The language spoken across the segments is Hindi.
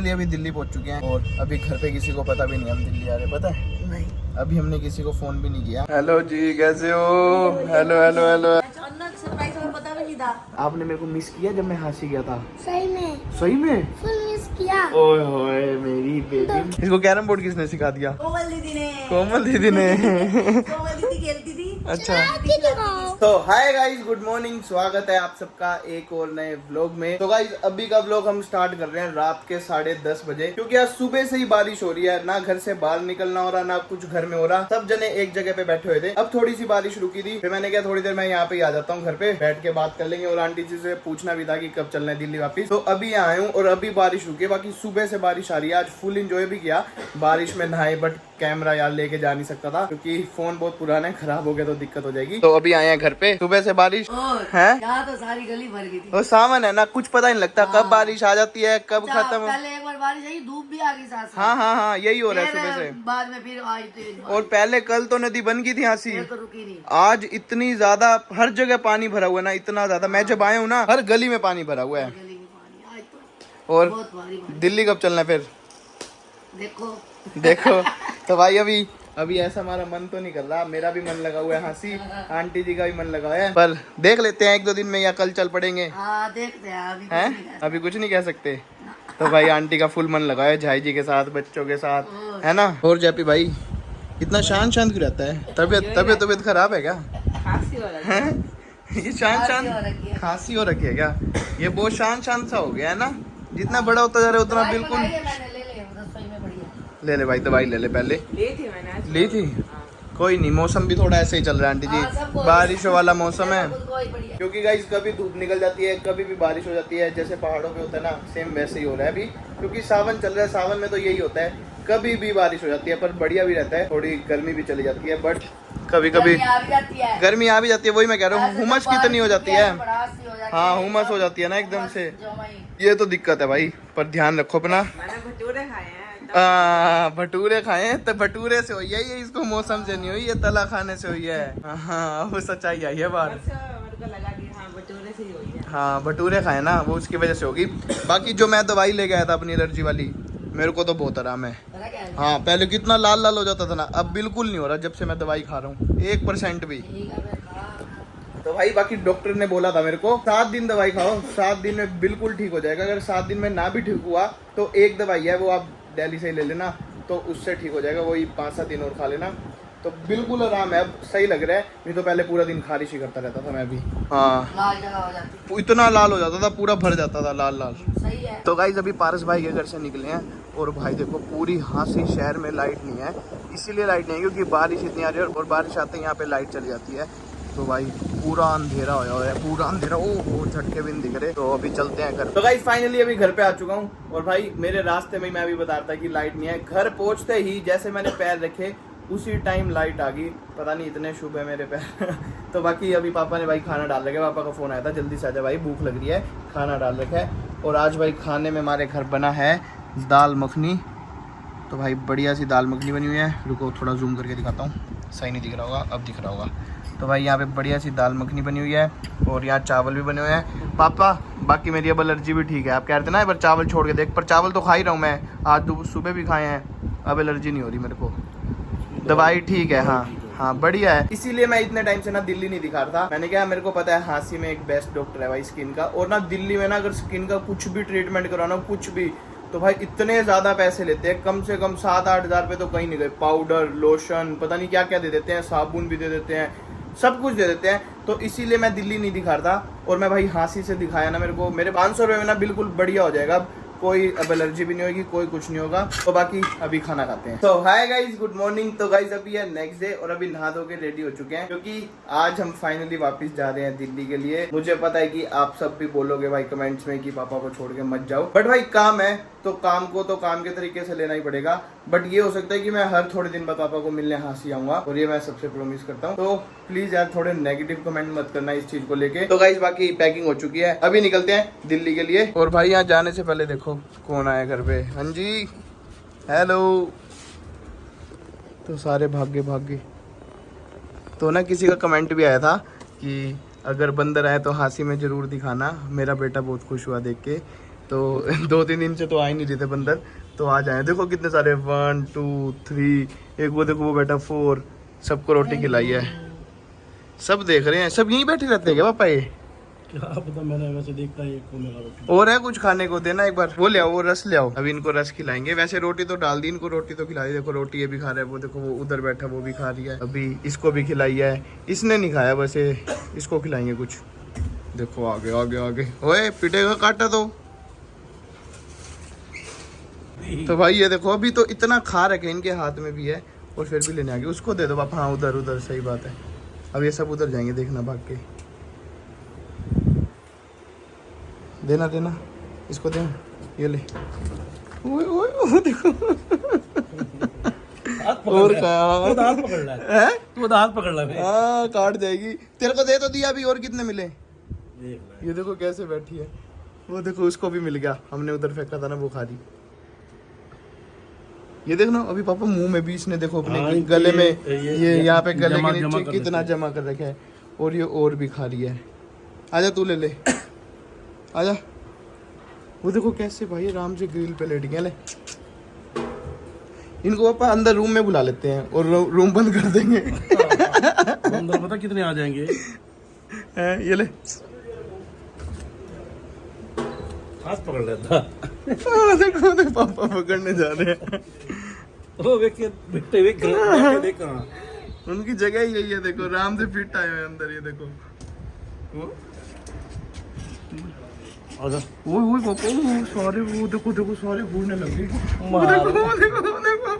अभी दिल्ली पहुंच चुके हैं और अभी घर पे किसी को पता भी नहीं हम दिल्ली आ रहे, पता है? नहीं, अभी हमने किसी को फोन भी नहीं किया। हेलो जी, कैसे हो? Hello hello hello. अचानक सरप्राइज हमें पता भी नहीं था। आपने मेरे को मिस किया जब मैं हंसी गया था? सही में सही में फुल मिस किया। ओए होए मेरी बेटी। इसको कैरम बोर्ड किसने सिखा दिया? कोमल दीदी ने। कोमल दीदी ने। कोमल दीदी खेलती थी। अच्छा तो हाय गाइस, गुड मॉर्निंग, स्वागत है आप सबका एक और नए व्लॉग में। तो गाइस अभी का व्लॉग हम स्टार्ट कर रहे हैं रात के 10:30 बजे, क्योंकि आज सुबह से ही बारिश हो रही है। ना घर से बाहर निकलना हो रहा, ना कुछ घर में हो रहा। सब जने एक जगह पे बैठे हुए थे। अब थोड़ी सी बारिश रुकी थी, फिर मैंने कहा थोड़ी देर मैं यहाँ पे आ जाता हूँ, घर पे बैठ के बात कर लेंगे। और आंटी जी से पूछना भी था कि कब चलना है दिल्ली वापस। तो अभी आए हूँ और अभी बारिश रुकी है। बाकी सुबह से बारिश आ रही है। आज फुल इंजॉय भी किया, बारिश में नहाए, बट कैमरा यार लेके जा नहीं सकता था क्योंकि फोन बहुत पुराना है, खराब हो गया तो दिक्कत हो जाएगी। तो अभी आए हैं घर पे। सुबह से बारिश है, यहाँ तो सारी गली भर गई थी। और सावन है ना, कुछ पता नहीं लगता कब बारिश आ जाती है कब खत्म। पहले एक बार बारिश आई, धूप भी आ गई साथ साथ। हाँ, यही हो रहा है सुबह से। बाद में फिर आई तेज और पहले कल तो नदी बन गई थी हांसी, तो रुकी नहीं। आज इतनी ज्यादा हर जगह पानी भरा हुआ है ना, इतना ज्यादा। मैं जब आया हूँ ना, हर गली में पानी भरा हुआ है। गली में पानी आज तो और बहुत भारी बारिश। दिल्ली कब चलना है फिर? देखो तो भाई अभी ऐसा हमारा मन तो नहीं कर रहा। मेरा भी मन लगा हुआ है हंसी, आंटी जी का भी मन लगा हुआ है, पर देख लेते हैं 1-2 दिन में या कल चल पड़ेंगे। हाँ देखते हैं, अभी कुछ हैं नहीं कह अभी कुछ नहीं कह सकते। तो भाई आंटी का फुल मन लगा है झाई जी के साथ, बच्चों के साथ, है ना? और जैपी भाई इतना शांत क्यों रहता है? तबियत खराब है क्या? हैं? ये शांत खांसी हो रखी है क्या? ये बहुत शांत सा हो गया है ना। जितना बड़ा होता जा रहा है उतना बिल्कुल। ले ले भाई, दवाई ले ले। पहले ली थी। कोई नहीं, मौसम भी थोड़ा ऐसे ही चल रहा है आंटी जी, बारिशों वाला मौसम है। क्योंकि गाइस कभी धूप निकल जाती है, कभी भी बारिश हो जाती है, जैसे पहाड़ों पे होता है ना, सेम वैसे ही हो रहा है अभी। क्योंकि सावन चल रहा है, सावन में तो यही होता है, कभी भी बारिश हो जाती है, पर बढ़िया भी रहता है। थोड़ी गर्मी भी चली जाती है, बट कभी कभी गर्मी आ भी जाती है। वही मैं कह रहा हूँ, हुमस कितनी हो जाती है। हाँ, हुमस हो जाती है ना एकदम से, ये तो दिक्कत है भाई। पर ध्यान रखो अपना। भटूरे खाए हैं तो भटूरे से हुई है ये, इसको मौसम से नहीं हुई, ये तला खाने से हुई है। हाँ, वो सच्चाई आई है बात। हाँ, भटूरे खाए ना, वो उसकी वजह से होगी। बाकी जो मैं दवाई ले गया था अपनी एलर्जी वाली, मेरे को तो बहुत आराम है। हाँ, पहले कितना लाल हो जाता था ना, अब बिल्कुल नहीं हो रहा जब से मैं दवाई खा रहा हूँ, 1% भी। तो भाई बाकी डॉक्टर ने बोला था मेरे को 7 दिन दवाई खाओ, 7 दिन में बिल्कुल ठीक हो जाएगा। अगर 7 दिन में ना भी ठीक हुआ तो एक दवाई है, वो आप दिल्ली से ही ले लेना, तो उससे ठीक हो जाएगा। वही 5-7 दिन और खा लेना, तो बिल्कुल आराम है। अब सही लग रहा है, नहीं तो पहले पूरा दिन खारिश ही करता रहता था मैं भी। हाँ, लाल जगह हो जाती, इतना लाल हो जाता था, पूरा भर जाता था लाल। सही है। तो गाइस अभी पारस भाई के घर से निकले हैं, और भाई देखो पूरी हांसी शहर में लाइट नहीं है। इसीलिए लाइट नहीं है क्योंकि बारिश इतनी आ रही है, और बारिश आते ही यहाँ पे लाइट चली जाती है। तो भाई पूरा अंधेरा होया है, पूरा अंधेरा। ओ झटके भी नहीं दिख रहे। तो अभी चलते हैं घर। तो गाइस फाइनली अभी घर पे आ चुका हूँ, और भाई मेरे रास्ते में मैं अभी बता रहा था कि लाइट नहीं है। घर पहुँचते ही जैसे मैंने पैर रखे उसी टाइम लाइट आ गई। पता नहीं इतने शुभ है मेरे पैर। तो बाकी अभी पापा ने भाई खाना डाल रखा है, पापा का फोन आया था जल्दी से आजा भाई, भूख लग रही है, खाना डाल रखा है। और आज भाई खाने में हमारे घर बना है दाल मखनी। तो भाई बढ़िया सी दाल मखनी बनी हुई है। रुको थोड़ा जूम करके दिखाता हूँ, सही नहीं दिख रहा होगा, अब दिख रहा होगा। तो भाई यहाँ पे बढ़िया सी दाल मखनी बनी हुई है, और यहाँ चावल भी बने हुए हैं पापा। बाकी मेरी अब एलर्जी भी ठीक है। आप कह रहे थे ना एक बार चावल छोड़ के देख, पर चावल तो खा ही रहा हूँ मैं, आज सुबह भी खाए हैं, अब एलर्जी नहीं हो रही मेरे को। दवाई ठीक है, हाँ बढ़िया है। इसीलिए मैं इतने टाइम से ना दिल्ली नहीं दिखा रहा था। मैंने कहा मेरे को पता है हांसी में एक बेस्ट डॉक्टर है भाई स्किन का, और ना दिल्ली में ना अगर स्किन का कुछ भी ट्रीटमेंट कराना कुछ भी, तो भाई इतने ज्यादा पैसे लेते हैं, कम से कम 7-8 हज़ार रुपये तो कहीं नहीं गए। पाउडर, लोशन, पता नहीं क्या क्या दे देते हैं, साबुन भी दे देते हैं, सब कुछ दे देते हैं। तो इसीलिए मैं दिल्ली नहीं दिखा रहा था। और मैं भाई हांसी से दिखाया ना, मेरे को मेरे 500 रुपये में ना बिल्कुल बढ़िया हो जाएगा। कोई अब एलर्जी भी नहीं होगी, कोई कुछ नहीं होगा। तो बाकी अभी खाना खाते हैं। तो हाय गाइज, गुड मॉर्निंग। तो गाइज अभी है नेक्स्ट डे, और अभी नहा धो के रेडी हो चुके हैं, क्योंकि आज हम फाइनली वापस जा रहे हैं दिल्ली के लिए। मुझे पता है कि आप सब भी बोलोगे भाई कमेंट्स में कि पापा को छोड़ के मत जाओ, बट भाई काम है तो काम को तो काम के तरीके से लेना ही पड़ेगा। बट ये हो सकता है कि मैं हर थोड़े दिन बाद पापा को मिलने हांसी आऊंगा, और ये मैं सबसे प्रॉमिस करता हूँ। तो प्लीज यार थोड़े नेगेटिव कमेंट मत करना इस चीज को लेके। तो गाइज बाकी पैकिंग हो चुकी है, अभी निकलते हैं दिल्ली के लिए। और भाई यहाँ जाने से पहले देखो कौन आया घर पे। हाँ जी, हेलो। तो सारे भागे। तो ना किसी का कमेंट भी आया था कि अगर बंदर आए तो हांसी में जरूर दिखाना। मेरा बेटा बहुत खुश हुआ देख के तो 2-3 दिन से तो आ ही नहीं रहे थे बंदर, तो आज आए। देखो कितने सारे 1 2 3, एक वो देखो वो बैठा 4, सबको रोटी खिलाई है। सब देख रहे हैं, सब यहीं बैठे रहते हैं क्या पापा ये? क्या पता, मैंने वैसे देखा है एक मेरा रोटी। और है कुछ खाने को देना, एक बार वो ले आओ, वो रस ले आओ, अभी इनको रस खिलाएंगे। वैसे रोटी तो डाल दी इनको, रोटी तो खिलाई। देखो रोटी ये भी खा रहा है, वो देखो वो उधर बैठा वो भी खा रही है। अभी इसको भी खिलाई है, इसने नहीं खाया, वैसे इसको खिलाएंगे कुछ। देखो आगे आगे आगे, ओए पिटेगा काटा तो भाई ये देखो अभी तो इतना खा रखे, इनके हाथ में भी है और फिर भी लेने आ गए। उसको दे दो पापा। हाँ उधर उधर, सही बात है। अब ये सब उधर जाएंगे, देखना भाग के। देना देना इसको, दे, ये ले। ओए ओए ओए देखो और क्या, तो हाथ पकड़ रहा है, तो हाथ पकड़ रहा है। हाँ काट जाएगी। तेरे को दे तो दिया अभी, और कितने मिले? देख ले। ये देखो कैसे बैठी है। वो देखो उसको भी मिल गया, हमने उधर फेंका था ना वो खा रही। ये देखना अभी पापा मुंह में भी इसने देखो अपने हाँ, गले में, ये यहाँ पे गले जमा- के जमा नीचे कर कितना रखे हैं। जमा कर रखा है। और ये और भी खा रही है। आजा तू ले ले, आजा। वो देखो कैसे भाई आराम से ग्रिल पे लेट गया। ले इनको पापा अंदर रूम में बुला लेते हैं और रूम बंद कर देंगे। अंदर पता कितने आ जाएंगे। ये ले। हाथ पकड़ रहा था। देखो देखो पापा पकड़ने जा रहे हैं। ओ बेटे देख कहाँ। उनकी जगह ही यही है, देखो आराम से फिट आए हुए अंदर। ये देखो वो वो पापा वो सारे, वो देखो देखो सारे घूरने लग गए। वो देखो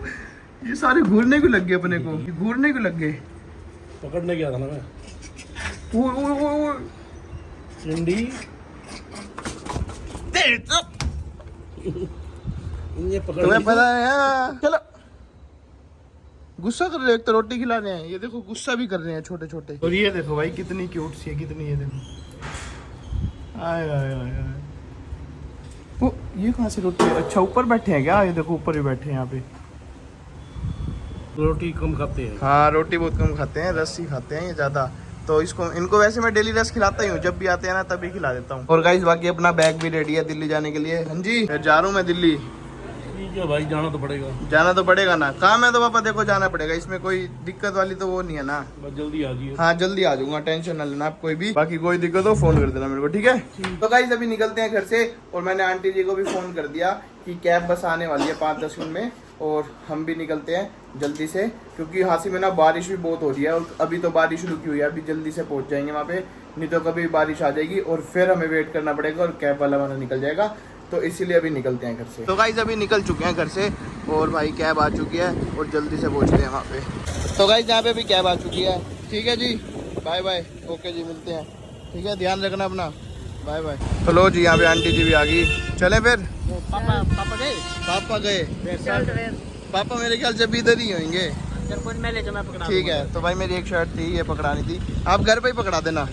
ये सारे घूरने को लग गए अपने को, ये घूरने को लग गए। पकड़ने गया था ना मैं। वो चिंडी ये पकड़ तुम्हें ली पता है? हाँ। चलो गुस्सा कर रहे हैं, एक तो रोटी खिला रहे हैं, ये देखो गुस्सा भी कर रहे हैं छोटे छोटे। और ये देखो भाई कितनी क्यूट सी है, कितनी, ये देखो। आय आय आय आय। वो ये कहाँ से रोटी? अच्छा ऊपर बैठे हैं क्या? ये देखो ऊपर ही बैठे हैं यहाँ पे। रोटी कम खाते हैं। हाँ रोटी बहुत कम खाते हैं, रस ही खाते हैं ये ज्यादा। तो इसको इनको वैसे मैं डेली रस खिलाता ही हूँ, जब भी आते हैं ना तभी खिला देता हूँ। और गाइस बाकी अपना बैग भी रेडी है दिल्ली जाने के लिए। हाँ जी फिर जा रहा हूँ मैं दिल्ली। ठीक है भाई, जाना तो पड़ेगा। जाना तो पड़ेगा ना, काम है तो पापा देखो जाना पड़ेगा, इसमें कोई दिक्कत वाली तो वो नहीं है ना। बस जल्दी आ जाइए। हाँ जल्दी आ जाऊंगा, टेंशन ना लेना आप कोई भी। बाकी कोई दिक्कत हो फोन कर देना मेरे को, ठीक है? तो गाइस अभी निकलते हैं घर से, और मैंने आंटी जी को भी फोन कर दिया कि कैब बस आने वाली है 5-10 मिनट में, और हम भी निकलते हैं जल्दी से, क्योंकि हांसी में ना बारिश भी बहुत हो रही है, और अभी तो बारिश रुकी हुई है। अभी जल्दी से पहुंच जाएंगे वहाँ पे, नहीं तो कभी बारिश आ जाएगी और फिर हमें वेट करना पड़ेगा और कैब वाला हमारा निकल जाएगा। तो इसीलिए अभी निकलते हैं घर से। तो गाइस अभी निकल चुके हैं घर से, और भाई कैब आ चुकी है और जल्दी से पहुँचते हैं वहाँ पे। तो गाइस यहाँ पे भी कैब आ चुकी है। ठीक है जी, बाय बाय, ओके जी, मिलते हैं। ठीक है, ध्यान रखना अपना, बाय बाय। तो लो जी यहाँ पे आंटी जी भी आ गई, चले फिर? पापा गए? पापा गए? चल पापा मेरे ख्याल से भी इधर ही होंगे। मैं ले जाऊँ, पकड़ा। ठीक है, तो भाई मेरी एक शर्ट थी ये पकड़ानी थी, आप घर पे ही पकड़ा देना।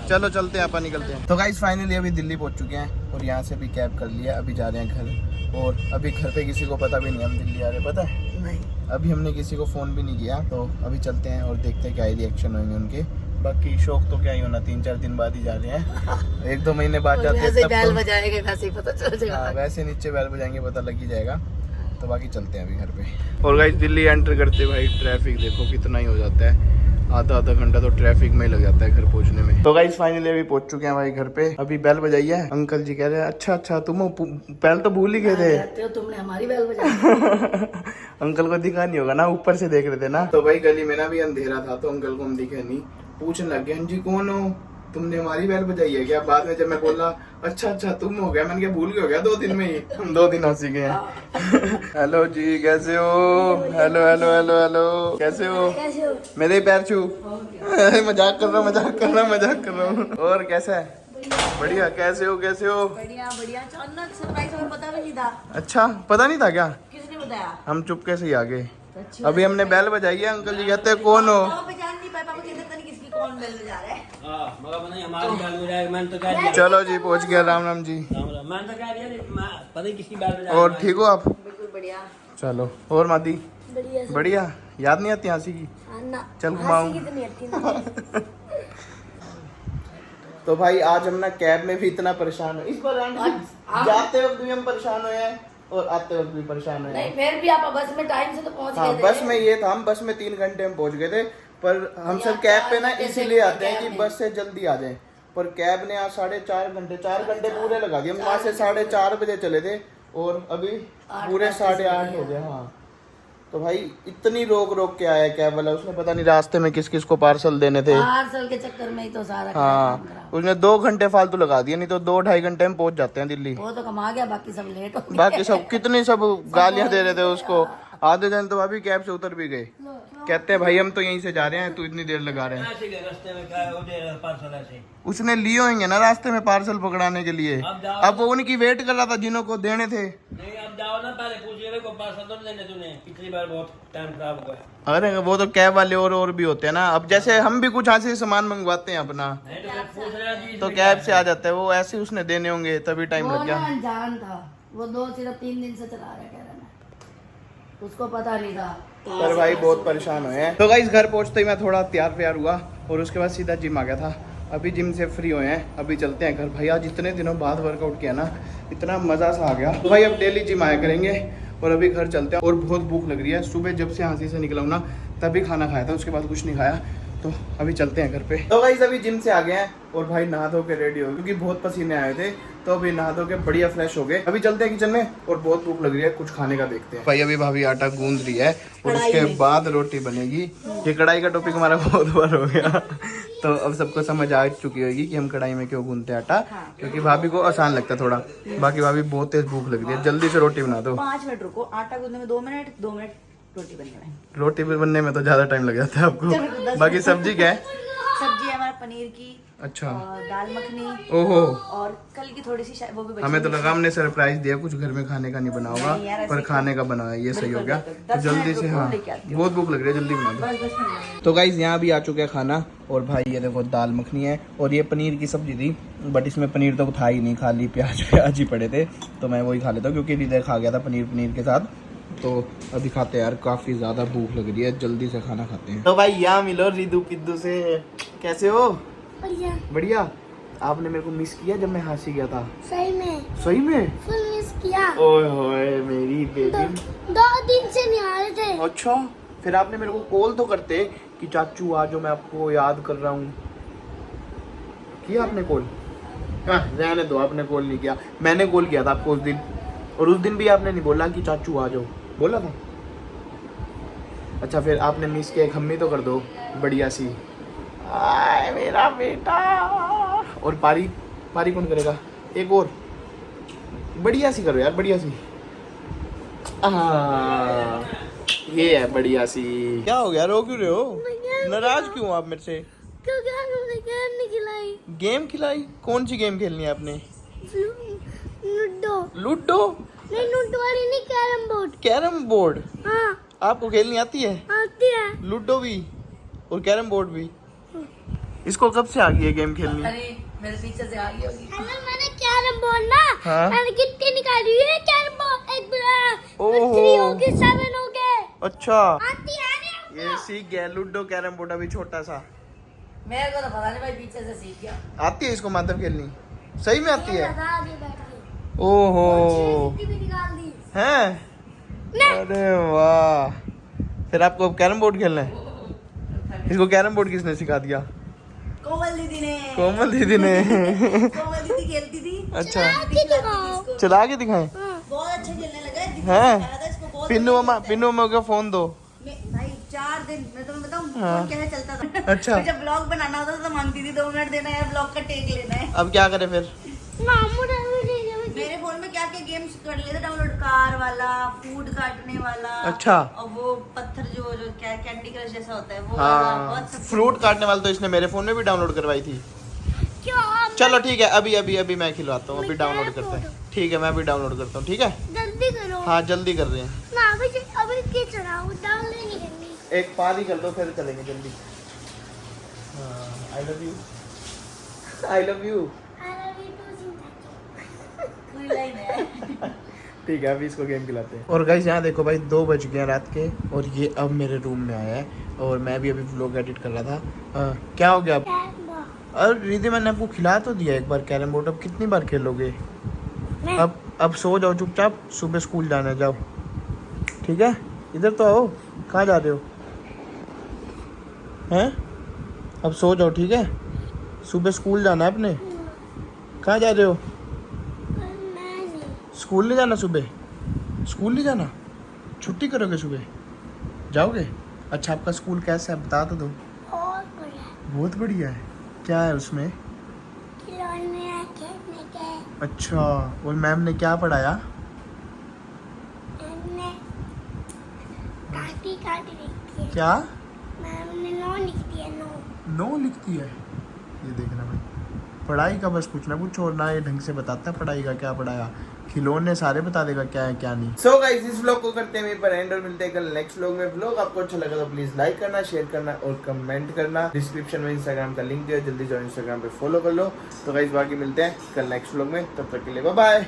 चलो चलते हैं, अपन निकलते हैं। तो गाइस फाइनली अभी दिल्ली पहुंच चुके हैं, और यहाँ से भी कैब कर लिया, अभी जा रहे हैं घर। और अभी घर पे किसी को पता भी नहीं हम दिल्ली आ रहे, पता है? नहीं। अभी हमने किसी को फ़ोन भी नहीं किया। तो अभी चलते हैं और देखते हैं क्या रिएक्शन होंगे उनके। बाकी शौक तो क्या ही होना, 3-4 दिन बाद ही जा रहे हैं, 1-2 महीने बाद जाते हैं तब बैल तो। बजाएंगे, वैसे ही पता चल जाएगा। हाँ वैसे नीचे बैल बजाएंगे, पता लग ही जाएगा। तो बाकी चलते हैं अभी घर पे। और गाइस दिल्ली एंटर करते भाई ट्रैफिक देखो कितना ही हो जाता है, आधा घंटा तो ट्रैफिक में ही लग जाता है घर पहुंचने में। तो गाइस फाइनली अभी पहुंच चुके हैं भाई घर पे। अभी बेल बजाई है, अंकल जी कह रहे हैं अच्छा तुम हो, पहले तो भूल ही गए थे। कहते हो तुमने हमारी बैल बजाई। अंकल को दिखा नहीं होगा ना, ऊपर से देख रहे थे ना। तो भाई गली में ना भी अंधेरा था, तो अंकल को हम दिखे नहीं, पूछने लग गए हाँ जी कौन हो, तुमने हमारी बैल बजाई है क्या? बाद में जब मैं बोला अच्छा तुम हो गया, मैंने क्या भूल गए हो गया 2 दिन में ही, हम 2 दिन हंसी गए हैं। हेलो जी कैसे हो? हेलो हेलो हेलो हेलो, कैसे हो? मेरे पैर छू। मजाक कर रहा हूँ। और कैसा है? बढ़िया। कैसे हो? बढ़िया अचानक सरप्राइज, हमें पता भी नहीं था। अच्छा पता नहीं था क्या? किसने बताया? हम चुपके से ही आ गए। अभी हमने बैल बजाई है, अंकल जी कहते हैं कौन हो? पापा पहचान नहीं पाए, पापा कहते पता नहीं किसकी कौन बैल बजा रहा है। हमारी बैल बजाएगा, मैंने तो कह दिया। चलो जी पहुंच गया, राम राम जी। मैंने तो कह दिया, पता नहीं किसकी बैल बजाएगा। और ठीक हो आप? बिल्कुल बढ़िया। चलो और मादी? बढ़िया। बढ़िया। याद नहीं आती हंसी की? चल घुमाऊं। तो भाई आज हम ना कैब में भी इतना परेशान हुए, इस बार जाते वक्त भी हम परेशान हुए हैं और आते वक्त भी परेशान हुए नहीं हैं। फिर भी आप बस में टाइम से तो पहुंच हाँ गए थे। बस में ये था, हम बस में 3 घंटे में पहुंच गए थे, पर हम सब कैब पे ना इसीलिए आते हैं कि बस से जल्दी आ जाए, पर कैब ने आज 4 घंटे पूरे लगा दिए। हम वहाँ से 4:30 बजे चले थे और अभी पूरे 8:30 हो गए। हाँ तो भाई इतनी रोक रोक के आया कैब वाला, उसने पता नहीं रास्ते में किस किस को पार्सल देने थे। पार्सल के चक्कर में ही तो सारा काम हाँ खराब। उसने 2 घंटे फालतू लगा दिए, नहीं तो 2-2.5 घंटे में पहुंच जाते हैं दिल्ली। वो तो कमा गया, बाकी सब लेट हो गए। बाकी सब कितनी सब गालियां दे रहे थे उसको, आधे जन तो अभी कैब से उतर भी गए, कहते हैं भाई हम तो यहीं से जा रहे हैं, तू इतनी देर लगा रहे हैं। ऐसे के रास्ते में क्या वो दे रहा है पार्सल ऐसे। उसने लिए होंगे ना रास्ते में पार्सल पकड़ाने के लिए, अब वो उनकी वेट कर रहा था जिन्हों को देने थे। नहीं अब जाओ ना, पहले पूछिए को पार्सल तो नहीं देने तूने, पिछली बार बहुत टाइम खराब हुआ है। अरे वो तो कैब वाले और भी होते हैं ना, अब जैसे हम भी कुछ ऐसे सामान मंगवाते हैं अपना, नहीं तो मैं पूछ रहा जी तो कैब से आ जाता है, वो ऐसे उसने देने होंगे तभी टाइम वो लग गया। ना अनजान था, वो सिर्फ 3 दिन से चला रहा है, कह रहा मैं, उसको पता नहीं था। पर भाई बहुत परेशान हुए हैं। तो गाइस घर पहुंचते ही मैं थोड़ा तैयार हुआ और उसके बाद सीधा जिम आ गया था। अभी जिम से फ्री हुए हैं, अभी चलते हैं घर। भाई आज इतने दिनों बाद वर्कआउट किया ना, इतना मज़ा सा आ गया। तो भाई अब डेली जिम आया करेंगे और अभी घर चलते हैं। और बहुत भूख लग रही है, सुबह जब से हाँसी से निकला हूँ ना तभी खाना खाया था, उसके बाद कुछ नहीं खाया। तो अभी चलते हैं घर पे। तो गाइस अभी जिम से आ गए हैं और भाई नहा धो के रेडी हो गए, क्योंकि बहुत पसीने आए थे, तो अभी नहा धो के बढ़िया फ्रेश हो गए। अभी चलते हैं किचन में और बहुत भूख लग रही है, कुछ खाने का देखते हैं। भाई अभी भाभी आटा गूंद रही है और उसके बाद रोटी बनेगी। ये कढ़ाई का टॉपिक हमारा बहुत बार हो गया, तो अब सबको समझ आ चुकी होगी कि हम कढ़ाई में क्यों गूंदते हैं आटा, क्योंकि भाभी को आसान लगता है थोड़ा। बाकी भाभी बहुत तेज भूख लग रही है, जल्दी से रोटी बना दो। 5 मिनट रुको, आटा गूंदने में 2 मिनट, 2 मिनट रोटी बनने में। रोटी बनने में तो ज्यादा टाइम लग जाता है आपको। बाकी सब्जी क्या है? सब्जी है हमारा पनीर की, अच्छा, और दाल मखनी, ओहो, और कल की थोड़ी सी शायद वो भी बची हमें तो लगा हमने सरप्राइज दिया, कुछ घर में खाने का नहीं बना होगा, नहीं यार, ऐसे पर खाने का बना है, ये सही हो गया। तो जल्दी से, हाँ बहुत भूख लग रही है, जल्दी बना दो। तो गाइस यहाँ भी आ चुका है खाना, और भाई ये देखो दाल मखनी है और ये पनीर की सब्जी थी, बट इसमें पनीर तो था ही नहीं, खाली प्याज ही पड़े थे, तो मैं वही खा लेता हूँ क्योंकि हृदय खा गया था पनीर के साथ। तो अभी खाते हैं यार, काफी ज्यादा भूख लग रही है, जल्दी से खाना खाते हैं। तो भाई यहाँ मिलो रिदू पिद्दू से, कैसे हो? बढ़िया बढ़िया। आपने मेरे को मिस किया जब मैं हाँसी गया था? सही में फुल मिस किया। ओए होए मेरी बेबी, 2 दिन से नहीं आ रहे थे। अच्छा फिर आपने मेरे को कॉल तो करते कि चाचू आ जाओ, मैं आपको याद कर रहा हूँ। किया आपने कॉल? हाँ रहने दो, आपने कॉल नहीं किया, मैंने कॉल किया था आपको उस दिन, और उस दिन भी आपने नहीं बोला कि चाचू आ जाओ, बोला था? अच्छा फिर आपने मिस किया, एक हम्मी तो कर दो बढ़िया सी। आए मेरा बेटा। और पारी कौन करेगा? एक और बढ़िया सी करो यार, बढ़िया सी। ये है बढ़िया सी। क्या हो गया, रो क्यों रहे हो? नाराज क्यों आप मेरे से? क्योंकि आपने गेम नहीं खिलाई। गेम खिलाई? कौन सी गेम खेलनी है आपने? लूडो। लूडो? नहीं लूडो वाली नहीं, कैरम बोर्ड। Carrom board? हाँ आपको खेलनी आती है? आती है। लूडो भी और कैरम बोर्ड भी? इसको कब से आ गई है गेम खेलनी? अरे मेरे पीछे से आ गई होगी। अगर मैंने कैरम बोर्ड ना, हाँ? मैंने कितनी निकाली है कैरम बोर्ड, एक ओहो। 3 हो गई, 7 हो गए। अच्छा आती है ना? ये सीख गया लूडो कैरम बोर्ड, अभी छोटा सा। मेरे को तो पता नहीं भाई, पीछे से सीख गया। आती है इसको माधव खेलनी? सही में आती है? लगा आगे बैठ के। ओहो 6 भी निकाल दी। हैं? अरे वाह, फिर आपको कैरम बोर्ड खेलना है? इसको कैरम बोर्ड किसने सिखा दिया? कोमल दीदी ने। कोमल दीदी ने। कोमल दीदी खेलती थी। अच्छा दिखाओ। चला के दिखाएं? बहुत अच्छा खेलने लगा है। दीदी हैं? ने सिखाया था इसको, बहुत पिन्नू बढ़िया मम्मा का फोन दो। भाई 4 दिन मैं तुम्हें बताऊं हाँ। फोन कैसे चलता था। अच्छा। फिर जब ब्लॉग बनाना होता था तो मांगती थी 2 मिनट देना है, ब्लॉग का टेक लेना है। अब क्या करें फिर? मेरे फोन में क्या क्या गेम्स कर लिए थे डाउनलोड, कार वाला, फूड काटने वाला। अच्छा। और वो पत्थर जो क्या कैंडी क्रश जैसा होता है वो वाला, हाँ बहुत सब फ्रूट काटने वाला तो इसने मेरे फोन में भी डाउनलोड करवाई थी। चलो ठीक है, अभी मैं खिलवाता हूँ, अभी डाउनलोड करते हैं। ठीक है मैं भी डाउनलोड करता हूँ, ठीक है? जल्दी करो हाँ जल्दी कर रहे हैं। ना अभी के चलाओ, डाउनलोड नहीं करनी। एक पारी कर दो फिर चलेंगे जल्दी। I love you, I love you. पूरी लाइन है। ठीक है अभी इसको गेम खिलाते हैं। और गाइस यहाँ देखो भाई 2 बज गए रात के, और ये अब मेरे रूम में आया है, और मैं भी अभी व्लॉग एडिट कर रहा था। क्या हो गया? और रिद्धि मैंने आपको खिला तो दिया एक बार कैरम बोर्ड, अब कितनी बार खेलोगे? मैं अब सो जाओ चुपचाप, सुबह स्कूल जाना है, जाओ। ठीक है, इधर तो आओ, कहाँ जा रहे हो? हैं? अब सो जाओ, ठीक है, सुबह स्कूल जाना है अपने। कहाँ जा रहे हो? नहीं स्कूल नहीं जाना सुबह? स्कूल नहीं जाना? छुट्टी करोगे सुबह? जाओगे? अच्छा, आपका स्कूल कैसा है बता तो दो। और बढ़िया बहुत बढ़िया है। क्या है उसमें? खिलौने खेलने के अच्छा, और मैम ने क्या पढ़ाया? हमने काटी काटी लिखी है। क्या? मैम ने नो लिख दिया, नो। 9 लिखती है। ये देखना भाई, पढ़ाई का बस कुछ ना कुछ और ना ये ढंग से बताता है पढ़ाई का क्या पढ़ाया। खिलौने सारे बता देगा क्या है क्या नहीं। सो गाइस, इस व्लॉग को करते हैं यहीं पर एंड और मिलते हैं कल नेक्स्ट व्लॉग में। व्लॉग आपको अच्छा लगा तो प्लीज लाइक करना, शेयर करना और कमेंट करना। डिस्क्रिप्शन में इंस्टाग्राम का लिंक दिया, जल्दी जाओ इंस्टाग्राम पे फॉलो कर लो। तो गाइस बाकी मिलते हैं कल नेक्स्ट व्लॉग में, तब तक के लिए बाय बाय।